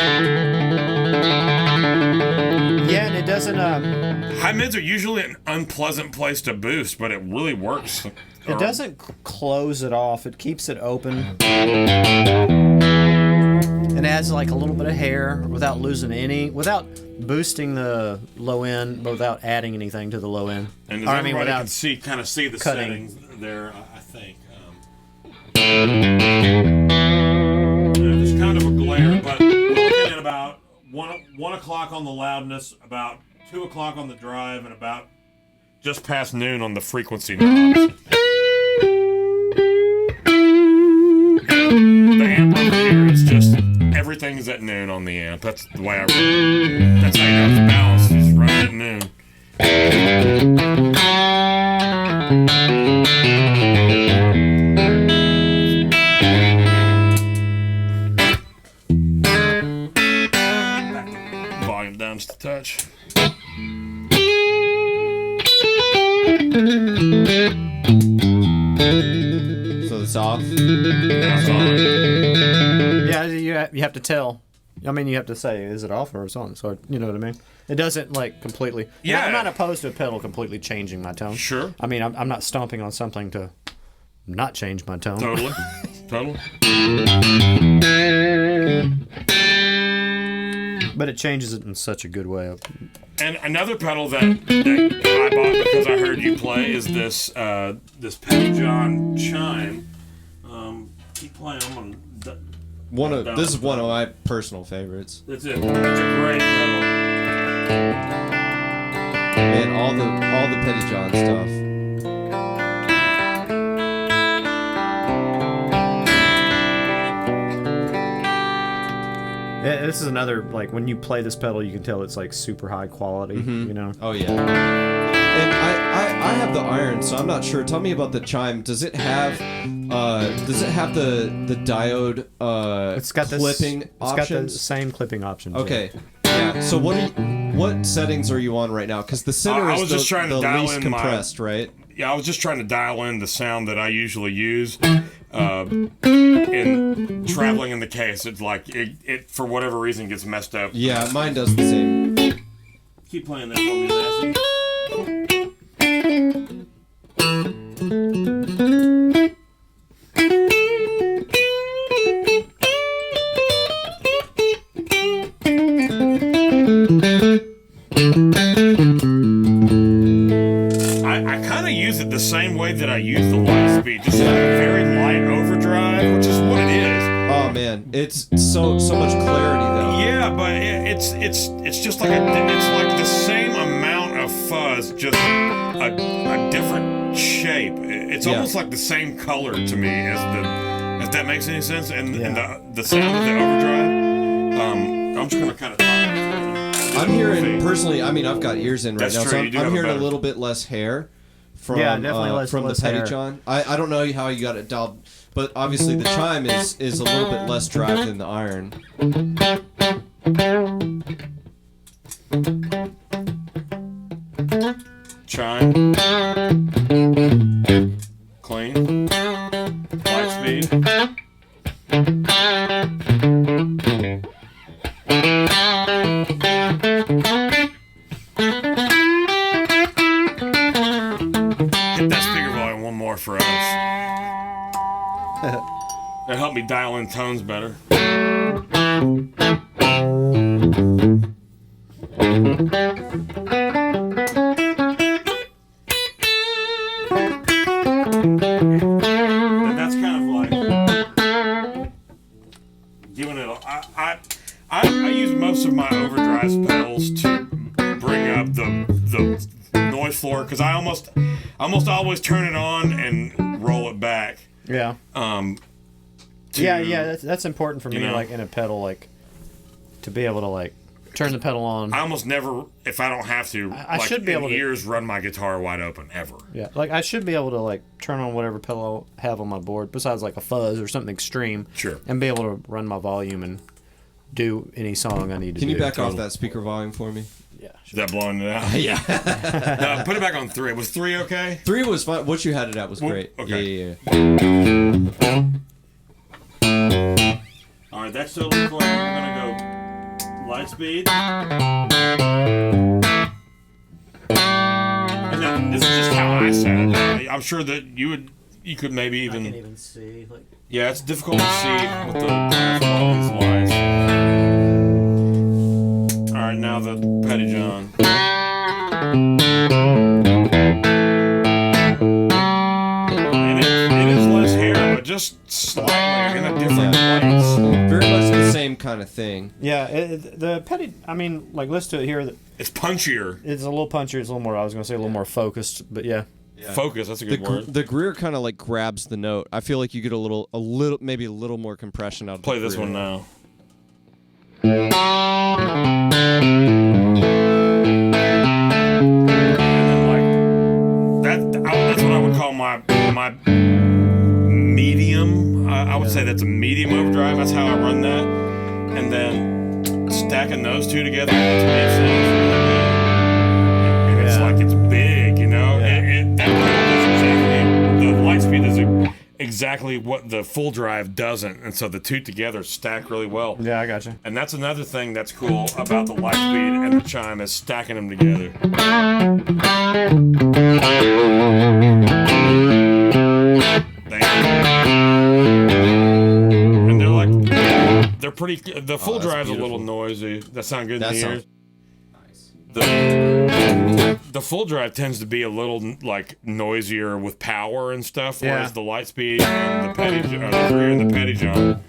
S2: Yeah, and it doesn't.
S1: High mids are usually an unpleasant place to boost, but it really works.
S2: It doesn't close it off. It keeps it open. It adds like a little bit of hair without losing any, without boosting the low end, but without adding anything to the low end.
S1: And
S2: Or, I mean,
S1: everybody
S2: without
S1: can kind of see the
S2: cutting.
S1: settings there, I think. There's kind of a glare, but we're looking at about 1 o'clock on the loudness, about 2 o'clock on the drive, and about just past noon on the frequency knobs. The amp over here is just everything's at noon on the amp. That's the way I run it. That's how you know it's balanced. Just run it at noon. Volume down just a touch.
S3: So it's off.
S1: That's on.
S2: Yeah, you have to tell. I mean, you have to say, is it off or it's on? So, you know what I mean? It doesn't, like, completely...
S1: Yeah.
S2: I'm not opposed to a pedal completely changing my tone.
S1: Sure.
S2: I mean, I'm not stomping on something to not change my tone.
S1: Totally. Totally.
S2: But it changes it in such a good way.
S1: And another pedal that I bought because I heard you play is this Pettyjohn chime. Keep playing. I'm gonna.
S3: This is one of my personal favorites.
S1: That's it. It's a great pedal.
S3: Man, all the Pettyjohn stuff.
S2: This is another, like, when you play this pedal, you can tell it's, like, super high quality, you know?
S3: Oh yeah. And I have the iron, so I'm not sure. Tell me about the chime. Does it have the diode
S2: It's got
S3: clipping
S2: It's got the
S3: options?
S2: same clipping options. yeah.
S3: Okay. Yeah. So what settings are you on right now? Because the center
S1: I
S3: is
S1: was just trying to
S3: the
S1: dial
S3: least
S1: in my-
S3: compressed, right?
S1: Yeah, I was just trying to dial in the sound that I usually use. In traveling in the case, it's like it for whatever reason gets messed up.
S3: Yeah, mine does the same.
S1: Keep playing that for me, Massey. I kind of use it the same way that I use the light speed, just like a very light overdrive, which is what it is.
S3: Oh man, it's so much clarity though.
S1: Yeah, but it's just like it's like the same amount of fuzz, just a different shape. It's
S3: Yeah.
S1: almost like the same color to me as if that makes any sense. And
S2: Yeah.
S1: the sound of the overdrive. I'm just gonna kind of.
S3: I'm hearing personally. I mean, I've got ears in right
S1: That's
S3: now,
S1: true,
S3: so
S1: you do
S3: I'm
S1: have a
S3: hearing a
S1: better-
S3: little bit less hair from
S2: Yeah, definitely less
S3: from the
S2: hair.
S3: Pettyjohn. I don't know how you got it dialed, but obviously the chime is a little bit less drive than the iron.
S1: Chime. Clean. Light speed. Hit that speaker volume one more for us. That helped me dial in tones better. And that's kind of like work because I almost always turn it on and roll it back.
S2: Yeah. That's important for me.
S1: know.
S2: Like in a pedal, like to be able to like turn the pedal on.
S1: I almost never, if I don't have to,
S2: I should be able to
S1: ears run my guitar wide open ever.
S2: Yeah, like I should be able to like turn on whatever pedal I have on my board, besides like a fuzz or something extreme.
S1: Sure.
S2: And be able to run my volume and do any song I need to do.
S3: Can you back off that speaker volume for me?
S2: Yeah.
S1: Is that blowing it out?
S3: Yeah.
S1: No, put it back on 3. Was 3 okay?
S3: 3 was fine. What you had it at was great.
S1: Okay.
S3: Yeah.
S1: All right, that still looks like we're gonna go light speed. And then this is just how I said it. I'm sure that you could maybe
S2: I can
S1: even.
S2: even see like.
S1: Yeah, it's difficult to see with the all these lights. All right, now the Petty John. And it is less hair, but just slightly in a different place.
S3: Very much the same kind of thing.
S2: Yeah, the Petty. I mean, like listen to it here.
S1: It's punchier.
S2: It's a little punchier. It's a little more. I was gonna say a little more focused, but yeah.
S1: Focus, that's a good word.
S3: The Greer kind of like grabs the note. I feel like you get a little, maybe a little more compression out of
S1: Play
S3: the
S1: this
S3: Greer.
S1: one now. And then that's what I would call my medium. I would say that's a medium overdrive. That's how I run that. And then stacking those two together, to me, it sounds really good. And it's like it's big, you know. That pedal is exactly, the light speed is exactly what the full drive doesn't, and so the two together stack really well.
S2: Yeah, I gotcha.
S1: And that's another thing that's cool about the light speed and the chime is stacking them together. And they're pretty. The full drive's
S3: beautiful.
S1: a little noisy. That sound good
S3: That
S1: in the
S3: sounds
S1: ears. The full drive tends to be a little like noisier with power and stuff, whereas the light speed and the Greer and the Petty John,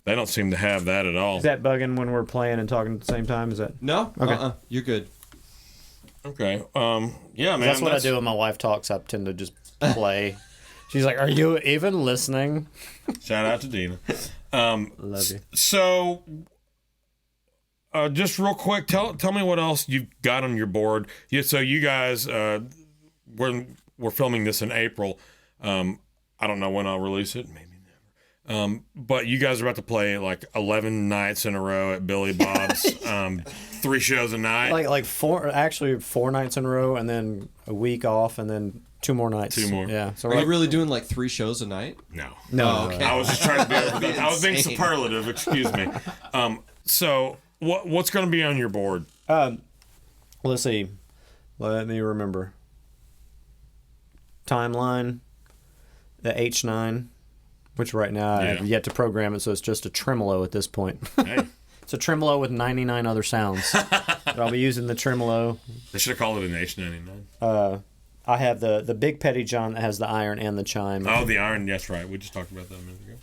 S1: they don't seem to have that at all.
S2: Is that bugging when we're playing and talking at the same time? Is that
S3: No.
S2: Okay.
S3: You're good.
S1: Okay. Yeah, man.
S2: That's what I do when my wife talks. I tend to just play. She's like, "Are you even listening?"
S1: Shout out to Dina.
S2: Love you.
S1: So, just real quick, tell me what else you've got on your board. Yeah, so you guys, we're filming this in April. I don't know when I'll release it. Maybe never. But you guys are about to play like 11 nights in a row at Billy Bob's. 3 shows a night.
S2: Like 4 nights in a row, and then a week off, and then 2 more nights.
S1: 2 more.
S2: Yeah. So
S3: Are you really doing like 3 shows a night?
S1: No.
S2: No.
S3: okay.
S1: I was just trying to be. I was being
S3: Insane.
S1: superlative. Excuse me. So what's going to be on your board?
S2: Let's see. Let me remember. Timeline, the H9, which right now I have yet to program it, so it's just a tremolo at this point.
S1: Hey,
S2: It's a tremolo with 99 other sounds. But I'll be using the tremolo.
S1: they should have called it an H99.
S2: I have the big Petty John that has the iron and the chime.
S1: Oh, the iron. That's right. We just talked about that a minute ago.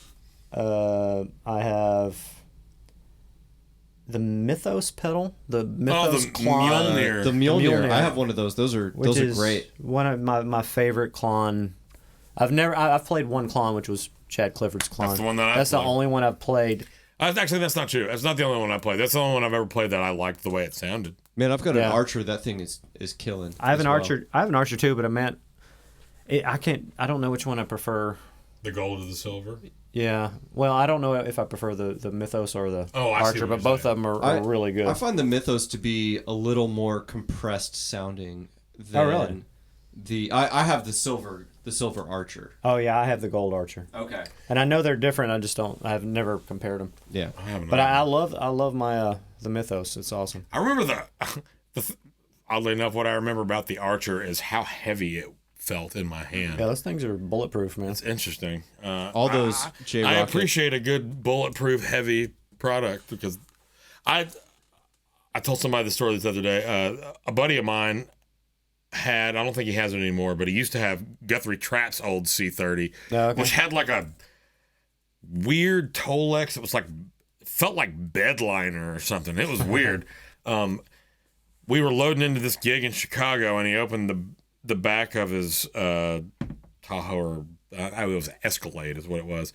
S2: I have the Mythos pedal, the Mythos Klon,
S1: Mjolnir.
S3: The Mjolnir.
S2: Mjolnir.
S3: I have one of those. Those are
S2: which is
S3: great.
S2: one of my favorite Klon. I've played one Klon, which was Chad Clifford's Klon.
S1: That's the one that I
S2: That's the
S1: played.
S2: only one I've played.
S1: Actually, that's not true. That's not the only one I played. That's the only one I've ever played that I liked the way it sounded.
S3: Man, I've got an
S2: Yeah.
S3: Archer. That thing is killing.
S2: I have
S3: as
S2: an
S3: well.
S2: Archer. I have an Archer too, but I don't know which one I prefer.
S1: The gold or the silver?
S2: Yeah. Well, I don't know if I prefer the Mythos or the
S1: Oh, I see
S2: Archer,
S1: what
S2: but
S1: you're
S2: both
S1: saying.
S2: of them are really good.
S3: I find the Mythos to be a little more compressed sounding than
S2: really?
S3: I have the silver Archer.
S2: Oh yeah, I have the gold Archer,
S3: Okay.
S2: and I know they're different. I've never compared them.
S3: Yeah.
S1: I haven't.
S2: But I love my the Mythos. It's awesome.
S1: I remember oddly enough, what I remember about the Archer is how heavy it felt in my hand.
S2: Yeah, those things are bulletproof, man.
S1: It's interesting.
S3: All those
S1: I appreciate a good bulletproof heavy product because I told somebody the story this other day. A buddy of mine had, I don't think he has it anymore, but he used to have Guthrie Tratt's old C30,
S2: Oh, okay.
S1: which had like a weird Tolex. It was like, felt like bedliner or something. It was weird. We were loading into this gig in Chicago, and he opened the back of his Tahoe, or it was Escalade is what it was,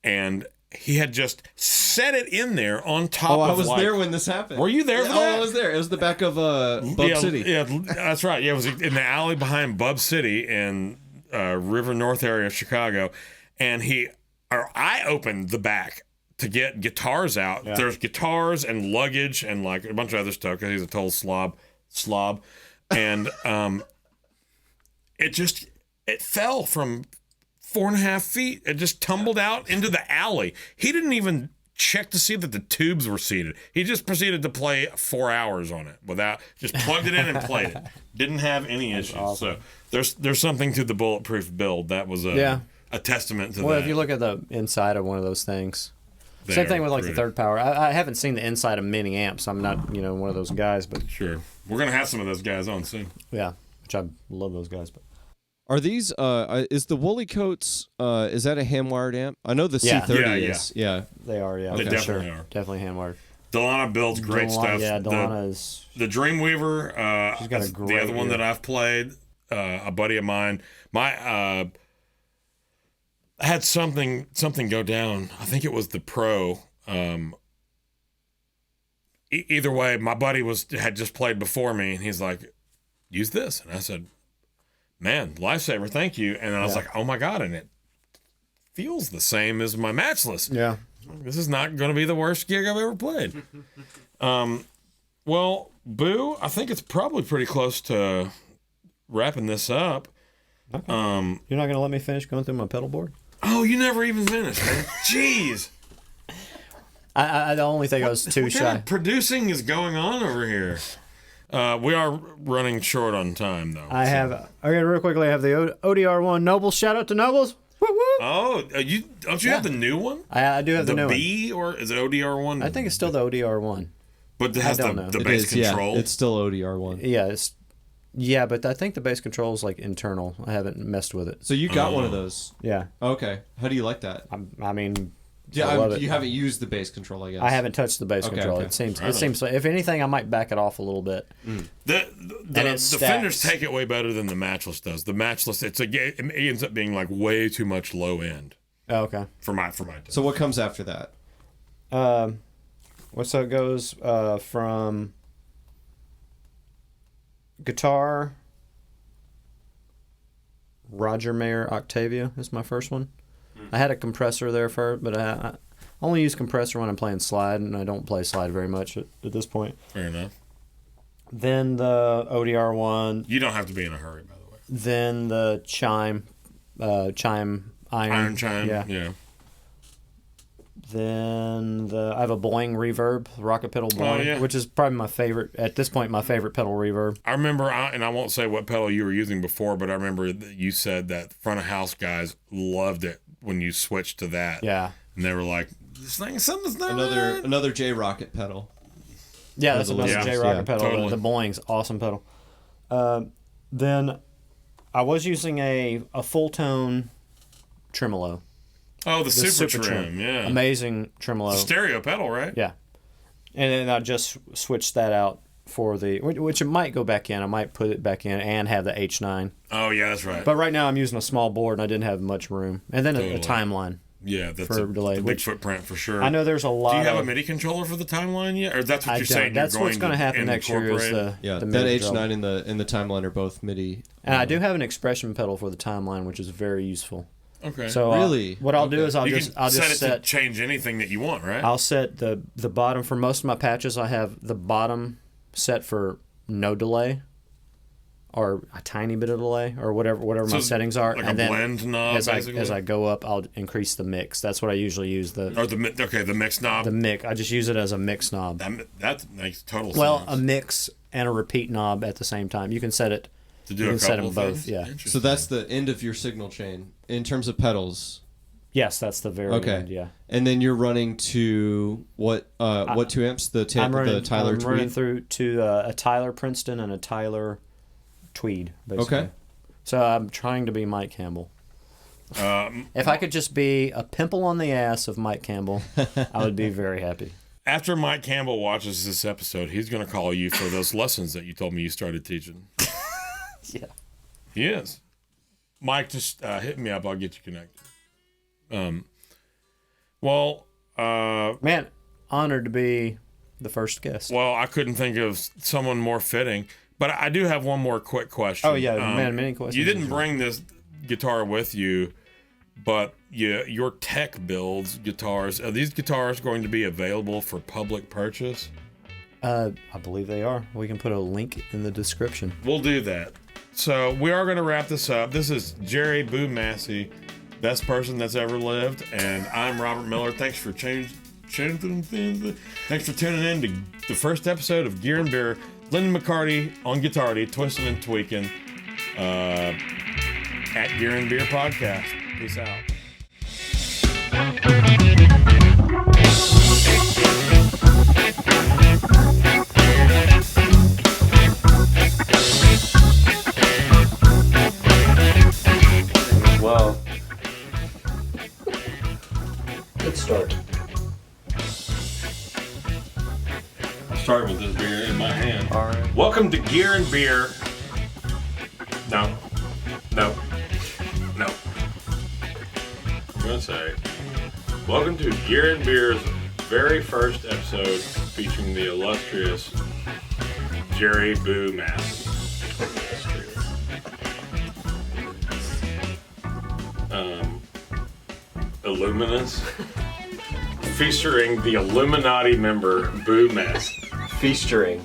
S1: and he had just set it in there on top of.
S3: I was there when this happened.
S1: Were you there for that?
S3: I was there. It was the back of Bub City.
S1: Yeah, that's right. Yeah, it was in the alley behind Bub City in River North area of Chicago, and I opened the back to get guitars out.
S2: Yeah.
S1: There's guitars and luggage and like a bunch of other stuff because he's a total slob, and it fell from 4.5 feet. It just tumbled out into the alley. He didn't even check to see that the tubes were seated. He just proceeded to play 4 hours on it just plugged it in and played it. Didn't have any issues.
S2: Awesome.
S1: So there's something to the bulletproof build. That was a testament to that.
S2: Well, if you look at the inside of one of those things,
S1: They
S2: same
S1: are
S2: thing with like
S1: pretty.
S2: the third power. I haven't seen the inside of many amps. I'm not one of those guys, but
S1: Sure. We're going to have some of those guys on soon.
S2: yeah, which I love those guys. But
S3: Are these? Is the Woolly Coats? Is that a hand wired amp? I know the
S2: Yeah.
S3: C30
S1: Yeah,
S3: is. Yeah.
S2: they are, yeah,
S1: They
S2: for
S1: definitely
S2: sure.
S1: are.
S2: Definitely hand wired.
S1: Delana builds great stuff.
S2: Yeah, Delana is.
S1: The Dreamweaver,
S2: She's got a
S1: is the
S2: great
S1: other one
S2: ear.
S1: that I've played, a buddy of mine, had something go down. I think it was the Pro. Either way, my buddy had just played before me, and he's like, "Use this," and I said, "Man, lifesaver, thank you." And I was like, "Oh my god!" And it feels the same as my Matchless.
S2: Yeah.
S1: This is not going to be the worst gig I've ever played. Well, Boo, I think it's probably pretty close to wrapping this up.
S2: Okay. You're not gonna let me finish going through my pedal board?
S1: Oh, you never even finished, man. Jeez.
S2: I the only thing I was too
S1: What
S2: shy.
S1: kind of producing is going on over here? We are running short on time, though.
S2: I have. Okay, real quickly, I have the ODR1 Nobles. Shout out to Nobles. Woo woo.
S1: Oh, don't you have the new one?
S2: I do have the, new
S1: B, or is it ODR1?
S2: one. I think it's still the ODR1.
S1: But it has
S2: I don't
S1: the
S2: know.
S3: It
S1: bass
S3: is,
S1: control.
S3: Yeah, it's still ODR1.
S2: Yeah, but I think the bass control is like internal. I haven't messed with it.
S3: So you got one of those.
S2: Yeah,
S3: Okay. How do you like that?
S2: I mean,
S3: Yeah,
S2: I love it.
S3: you haven't used the bass control, I guess.
S2: I haven't touched the bass
S3: Okay,
S2: control.
S3: okay.
S2: It seems.
S1: Right
S2: It seems like if anything, I might back it off a little bit.
S1: The
S2: it
S1: Fenders
S2: stacks.
S1: take it way better than the Matchless does. The Matchless, it ends up being like way too much low end
S2: Oh, okay.
S1: for my taste.
S3: So what comes after that?
S2: So it goes from guitar. Roger Mayer Octavia is my first one. I had a compressor there first, but I only use compressor when I'm playing slide, and I don't play slide very much at this point.
S1: Fair enough.
S2: Then the ODR one.
S1: You don't have to be in a hurry, by the way.
S2: Then the chime
S1: Iron chime. Yeah.
S2: Then I have a Boing reverb, rocket pedal Boing,
S1: yeah.
S2: which is probably my favorite at this point. My favorite pedal reverb.
S1: I remember, and I won't say what pedal you were using before, but I remember that you said that front of house guys loved it when you switched to that.
S2: Yeah,
S1: And they were like, "This thing, something's not right."
S3: Another J Rocket pedal.
S2: yeah, that's
S3: the
S2: another
S1: list.
S2: J rocket
S3: Yeah,
S2: pedal.
S1: totally.
S2: The Boing's awesome pedal. Then I was using a full tone tremolo.
S1: Oh, the
S2: The
S1: super trim. Yeah.
S2: Amazing tremolo.
S1: Stereo pedal, right?
S2: Yeah. And then I just switched that out for which it might go back in. I might put it back in and have the H9.
S1: Oh, yeah, that's right.
S2: But right now I'm using a small board and I didn't have much room. And then a
S1: Totally.
S2: timeline.
S1: Yeah, that's
S2: for
S1: a
S2: delay,
S1: big
S2: which-
S1: footprint for sure.
S2: I know there's a lot
S1: Do you have
S2: of...
S1: a MIDI controller for the timeline yet? Or that's what
S2: I
S1: you're
S2: don't.
S1: saying
S2: That's
S1: you're
S2: what's
S1: going
S2: to happen next year is
S1: incorporate?
S3: Yeah,
S2: the
S3: that
S2: MIDI drum.
S3: H9 and the timeline are both MIDI.
S2: And I do have an expression pedal for the timeline, which is very useful.
S1: Okay.
S2: So
S3: Really?
S2: what I'll do
S3: Okay.
S2: is I'll
S1: you
S2: just
S1: can set it to
S2: set
S1: change anything that you want, right?
S2: I'll set the bottom for most of my patches. I have the bottom set for no delay, or a tiny bit of delay, or whatever
S1: So
S2: my
S1: it's
S2: settings are.
S1: like
S2: and
S1: a
S2: then
S1: blend knob,
S2: as
S1: basically?
S2: I go up, I'll increase the mix. That's what I usually use the
S1: Or the mix knob.
S2: mix. I just use it as a mix knob.
S1: That makes total
S2: Well,
S1: sense.
S2: a mix and a repeat knob at the same time. You can set it.
S1: to do
S2: you
S1: a
S2: can set
S1: couple
S2: them
S1: of
S2: both,
S1: things?
S2: yeah.
S1: Interesting.
S3: So that's the end of your signal chain in terms of pedals.
S2: Yes, that's the very
S3: Okay.
S2: end. Yeah.
S3: And then you're running to what 2 amps? The Tyler
S2: I'm running
S3: Tweed.
S2: through to a Tyler Princeton and a Tyler Tweed, basically.
S3: Okay.
S2: So I'm trying to be Mike Campbell. If I could just be a pimple on the ass of Mike Campbell, I would be very happy.
S1: After Mike Campbell watches this episode, he's going to call you for those lessons that you told me you started teaching.
S2: Yeah.
S1: He is. Mike, just hit me up. I'll get you connected.
S2: Man, honored to be the first guest.
S1: Well, I couldn't think of someone more fitting. But I do have one more quick question.
S2: Oh, yeah, man, many questions.
S1: You didn't bring this guitar with you, but your tech builds guitars. Are these guitars going to be available for public purchase?
S2: I believe they are. We can put a link in the description.
S1: We'll do that. So we are going to wrap this up. This is Jerry Boo Massey, best person that's ever lived, and I'm Robert Miller. Thanks for tuning in to the first episode of Gear and Beer. Lindon McCarty on guitar, twisting and tweaking at Gear and Beer Podcast. Peace out.
S2: Well, good start.
S1: Start with this beer in my hand.
S2: All right.
S1: Welcome to Gear and Beer. No. I'm gonna say, welcome to Gear and Beer's very first episode featuring the illustrious Jerry Boo Massey. Illuminous. Featuring the Illuminati member Boo Massey.
S2: Featuring.